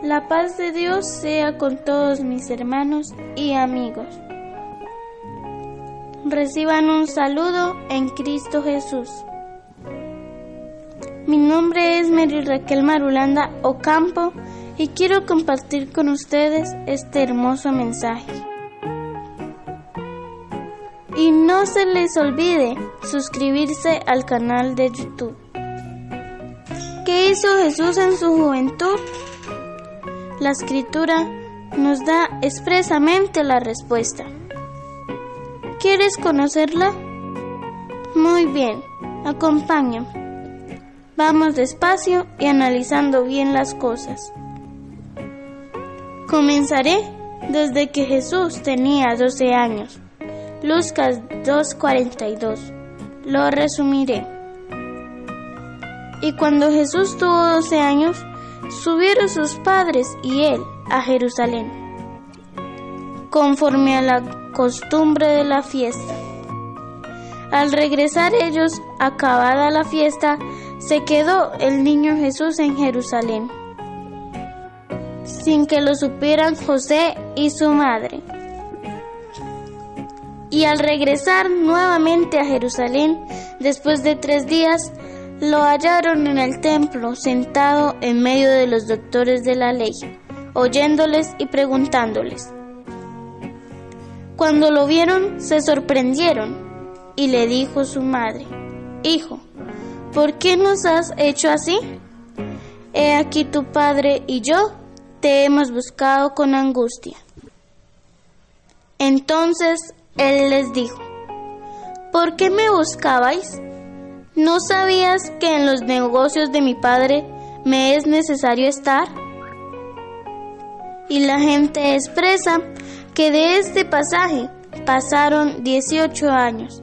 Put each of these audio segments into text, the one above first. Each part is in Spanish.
La paz de Dios sea con todos mis hermanos y amigos. Reciban un saludo en Cristo Jesús. Mi nombre es Mary Raquel Marulanda Ocampo y quiero compartir con ustedes este hermoso mensaje. Y no se les olvide suscribirse al canal de YouTube. ¿Qué hizo Jesús en su juventud? La Escritura nos da expresamente la respuesta. ¿Quieres conocerla? Muy bien, acompáñame. Vamos despacio y analizando bien las cosas. Comenzaré desde que Jesús tenía 12 años. Lucas 2:42. Lo resumiré. Y cuando Jesús tuvo 12 años, subieron sus padres y él a Jerusalén, conforme a la costumbre de la fiesta. Al regresar ellos, acabada la fiesta, se quedó el niño Jesús en Jerusalén, sin que lo supieran José y su madre. Y al regresar nuevamente a Jerusalén, después de 3 días, lo hallaron en el templo, sentado en medio de los doctores de la ley, oyéndoles y preguntándoles. Cuando lo vieron, se sorprendieron, y le dijo su madre: Hijo, ¿por qué nos has hecho así? He aquí tu padre y yo te hemos buscado con angustia. Entonces él les dijo: ¿por qué me buscabais? ¿No sabías que en los negocios de mi padre me es necesario estar? Y la gente expresa que de este pasaje pasaron 18 años,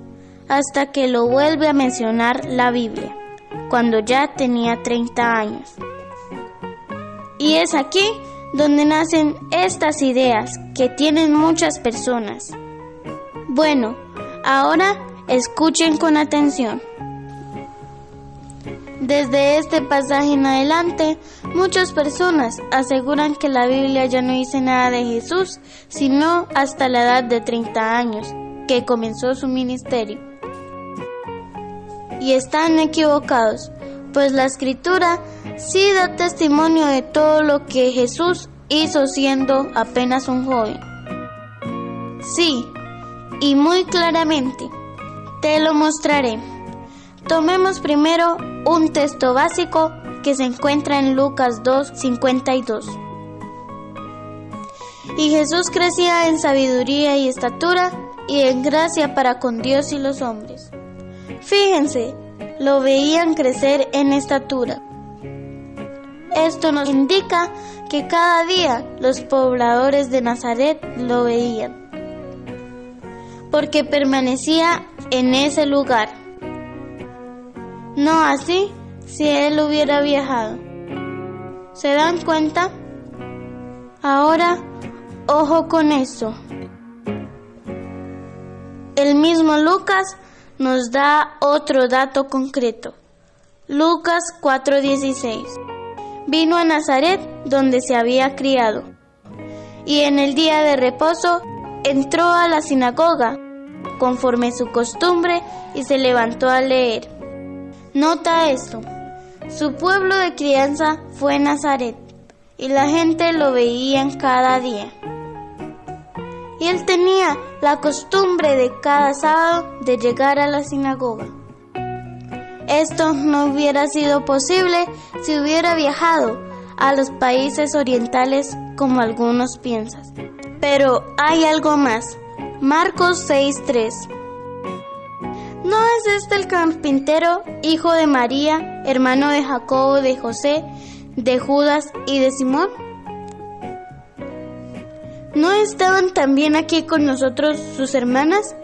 hasta que lo vuelve a mencionar la Biblia, cuando ya tenía 30 años. Y es aquí donde nacen estas ideas que tienen muchas personas. Bueno, ahora escuchen con atención. Desde este pasaje en adelante, muchas personas aseguran que la Biblia ya no dice nada de Jesús, sino hasta la edad de 30 años, que comenzó su ministerio. Y están equivocados, pues la Escritura sí da testimonio de todo lo que Jesús hizo siendo apenas un joven. Sí, y muy claramente, te lo mostraré. Tomemos primero un texto básico que se encuentra en Lucas 2:52. Y Jesús crecía en sabiduría y estatura y en gracia para con Dios y los hombres. Fíjense, lo veían crecer en estatura. Esto nos indica que cada día los pobladores de Nazaret lo veían, porque permanecía en ese lugar. No así si él hubiera viajado. ¿Se dan cuenta? Ahora, ojo con esto. El mismo Lucas nos da otro dato concreto. Lucas 4:16. Vino a Nazaret, donde se había criado, y en el día de reposo entró a la sinagoga, conforme su costumbre, y se levantó a leer. Nota esto: su pueblo de crianza fue Nazaret, y la gente lo veía cada día. Y él tenía la costumbre de cada sábado de llegar a la sinagoga. Esto no hubiera sido posible si hubiera viajado a los países orientales como algunos piensan. Pero hay algo más. Marcos 6:3. ¿No es este el carpintero, hijo de María, hermano de Jacobo, de José, de Judas y de Simón? ¿No estaban también aquí con nosotros sus hermanas?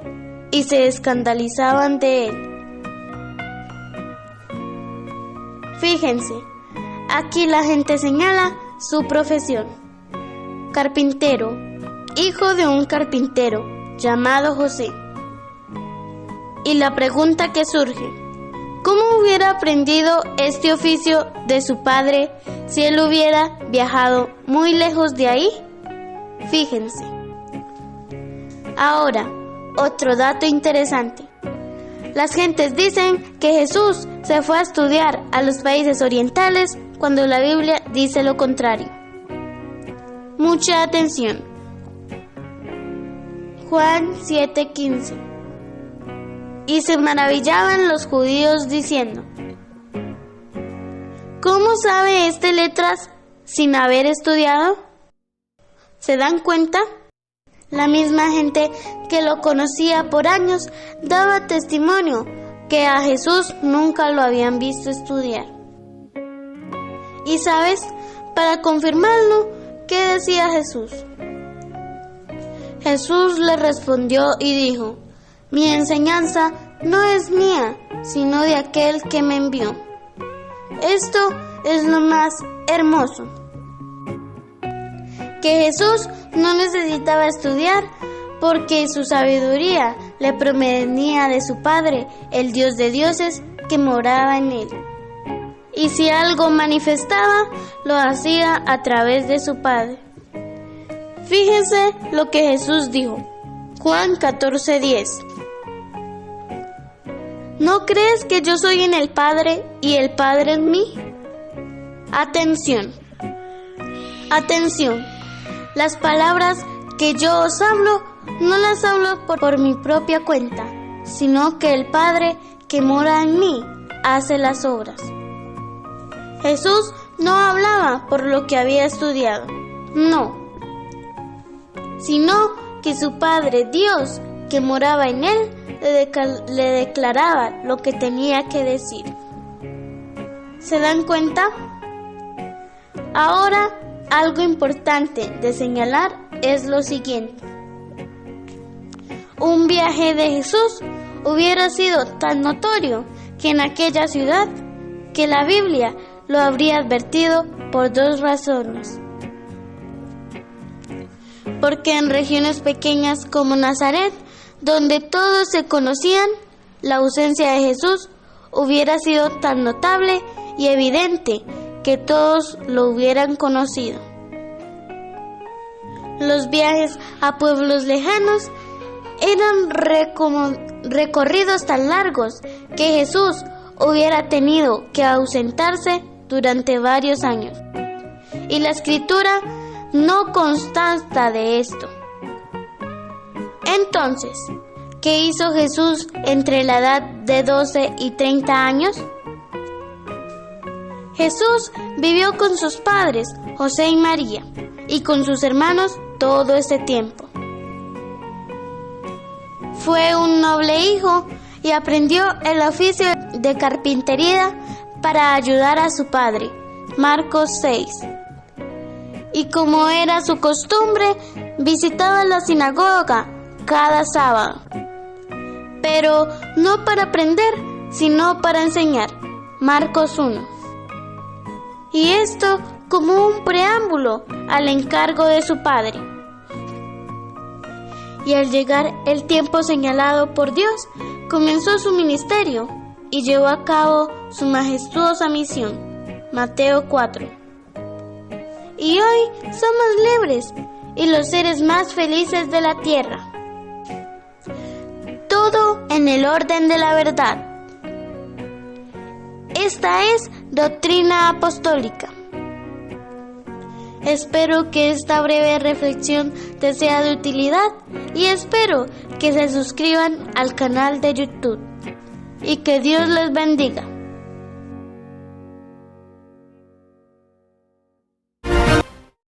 Y se escandalizaban de él. Fíjense, aquí la gente señala su profesión. Carpintero, hijo de un carpintero llamado José. Y la pregunta que surge: ¿Cómo hubiera aprendido este oficio de su padre si él hubiera viajado muy lejos de ahí? Fíjense. Ahora, otro dato interesante. Las gentes dicen que Jesús se fue a estudiar a los países orientales cuando la Biblia dice lo contrario. Mucha atención. Juan 7:15. Y se maravillaban los judíos diciendo: ¿cómo sabe este letras sin haber estudiado? ¿Se dan cuenta? La misma gente que lo conocía por años daba testimonio que a Jesús nunca lo habían visto estudiar. Y sabes, para confirmarlo, ¿qué decía Jesús? Jesús le respondió y dijo: mi enseñanza no es mía, sino de aquel que me envió. Esto es lo más hermoso. Que Jesús no necesitaba estudiar porque su sabiduría le provenía de su Padre, el Dios de dioses, que moraba en él. Y si algo manifestaba, lo hacía a través de su Padre. Fíjense lo que Jesús dijo. Juan 14:10. ¿No crees que yo soy en el Padre y el Padre en mí? Atención. Atención. Las palabras que yo os hablo, no las hablo por mi propia cuenta, sino que el Padre que mora en mí hace las obras. Jesús no hablaba por lo que había estudiado, no, sino que su Padre, Dios, que moraba en él, le declaraba lo que tenía que decir. ¿Se dan cuenta? Ahora, algo importante de señalar es lo siguiente. Un viaje de Jesús hubiera sido tan notorio que en aquella ciudad que la Biblia lo habría advertido por dos razones. Porque en regiones pequeñas como Nazaret, donde todos se conocían, la ausencia de Jesús hubiera sido tan notable y evidente que todos lo hubieran conocido. Los viajes a pueblos lejanos eran recorridos tan largos que Jesús hubiera tenido que ausentarse durante varios años. Y la Escritura no consta de esto. Entonces, ¿qué hizo Jesús entre la edad de 12 y 30 años? Jesús vivió con sus padres, José y María, y con sus hermanos todo ese tiempo. Fue un noble hijo y aprendió el oficio de carpintería para ayudar a su padre, Marcos 6. Y como era su costumbre, visitaba la sinagoga cada sábado, pero no para aprender, sino para enseñar, Marcos 1. Y esto como un preámbulo al encargo de su padre. Y al llegar el tiempo señalado por Dios, comenzó su ministerio y llevó a cabo su majestuosa misión, Mateo 4. Y hoy somos libres y los seres más felices de la tierra. Todo en el orden de la verdad. Esta es doctrina apostólica. Espero que esta breve reflexión te sea de utilidad y espero que se suscriban al canal de YouTube y que Dios les bendiga.